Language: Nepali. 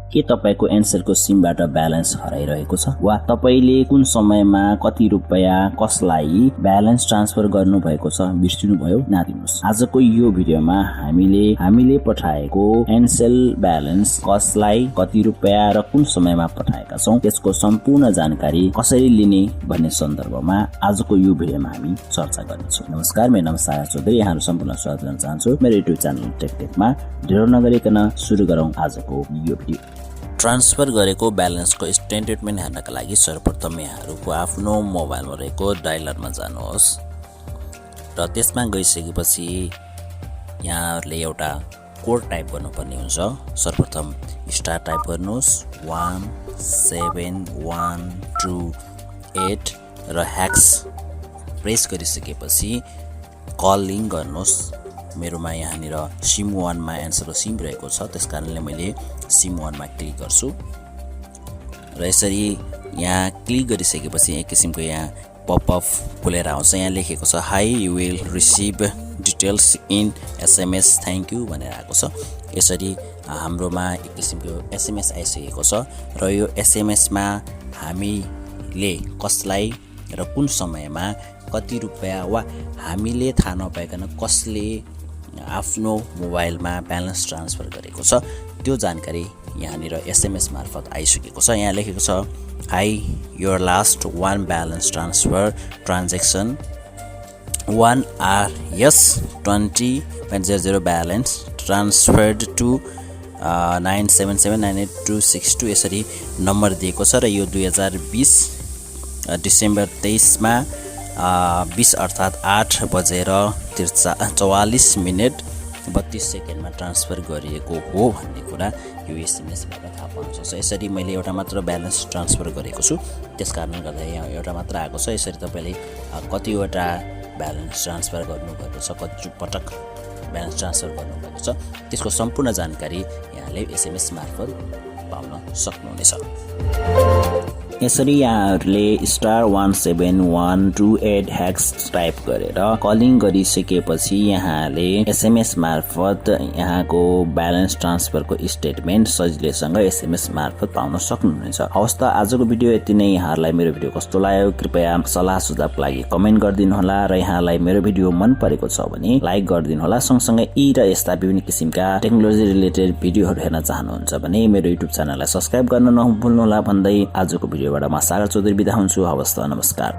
के तपाईको एनसेलको सिमबाट ब्यालेन्स हराइरहेको छ वा तपाईले कुन समयमा कति रुपैयाँ कसलाई ब्यालेन्स ट्रान्सफर गर्नु भएको छ बिर्सिनु भयो नादिनुस्। आजको यो भिडियोमा हामीले पठाएको एनसेल ब्यालेन्स कसलाई कति रुपैयाँ र कुन समयमा पठाएका छौं त्यसको सम्पूर्ण जानकारी कसरी लिने भन्ने सन्दर्भमा आजको यो भिडियोमा हामी चर्चा गर्नेछौं। नमस्कार, मेरो नाम सारा चौधरी, यहाँहरु सम्पूर्ण स्वागत गर्न चाहन्छु मेरो युट्युब च्यानल टेकटेकमा। ढिलो नगरिकन सुरु गरौं आजको यो भिडियो। ट्रान्सफर गरेको ब्यालेन्सको स्टेटमेन्ट हेर्नका लागि सर्वप्रथम यहाँहरुको आफ्नो मोबाइलमा रहेको डायलरमा जानुहोस् र त्यसमा गइसकेपछि यहाँहरुले एउटा कोड टाइप गर्नुपर्ने हुन्छ। सर्वप्रथम स्टार टाइप गर्नुहोस् 17128 र ह्याक्स प्रेस गरिसकेपछि कलिङ गर्नुहोस्। मेरोमा यहाँनिर सिम 1 मा एनसेलको सिम रहेको छ, त्यसकारणले मैले सिम 1 मा क्लिक गर्छु र यसरी यहाँ क्लिक गरिसकेपछि एक किसिमको यहाँ पपअप खुलेर आउँछ। यहाँ लेखेको छ high you will receive details in SMS thank you भनेर आएको छ। यसरी हाम्रोमा एक किसिमको एसएमएस आइसकेको छ र यो एसएमएस मा हामीले कसलाई र कुन समयमा कति रुपैयाँ वा हामीले थाहा नपाइकन कसले आफ्नो मोबाइलमा ब्यालेन्स ट्रान्सफर गरेको छ त्यो जानकारी यहाँनिर एसएमएस मार्फत आइसकेको छ। यहाँ लेखेको छ hi your last one balance transfer transaction 1RS20.00 balance transferred to 977988262 यसरी नम्बर दिएको छ र यो 2020 डिसेम्बर 23 मा 20 अर्थात 8:44 मा ट्रान्सफर गरिएको हो भन्ने कुरा यो एसएमएसबाट थाहा पाउन सक्छ। यसरी मैले एउटा मात्र ब्यालेन्स ट्रान्सफर गरेको छु, त्यसकारणले गर्दा यहाँ एउटा मात्र आएको छ। यसरी तपाईले कतिवटा ब्यालेन्स ट्रान्सफर गर्नुभएको छ, कति पटक ब्यालेन्स ट्रान्सफर गर्नुभएको छ त्यसको सम्पूर्ण जानकारी यहाँले एसएमएस मार्फत पाउन सक्नुहुनेछ। यसरी यहाँहरुले *17128 ह्याक्स टाइप गरेर कलिङ गरिसकेपछि यहाँले एसएमएस मार्फत यहाँको ब्यालेन्स ट्रान्सफरको स्टेटमेन्ट सजिलैसँग एसएमएस मार्फत पाउन सक्नुहुनेछ। हवस् त आजको भिडियो यति नै। यहाँहरुलाई मेरो भिडियो कस्तो लाग्यो कृपया सल्लाह सुझावको लागि कमेन्ट गरिदिनु होला र यहाँलाई मेरो भिडियो मन परेको छ भने लाइक गरिदिनु होला। सँगसँगै यी र यस्ता विभिन्न किसिमका टेक्नोलोजी रिलेटेड भिडियोहरु हेर्न चाहनुहुन्छ भने मेरो युट्युब च्यानललाई सब्स्क्राइब गर्न नभुल्नु होला भन्दै आजको भिडियोबाट म सागर चौधरी बिदा हुन्छु। हवस् त, नमस्कार।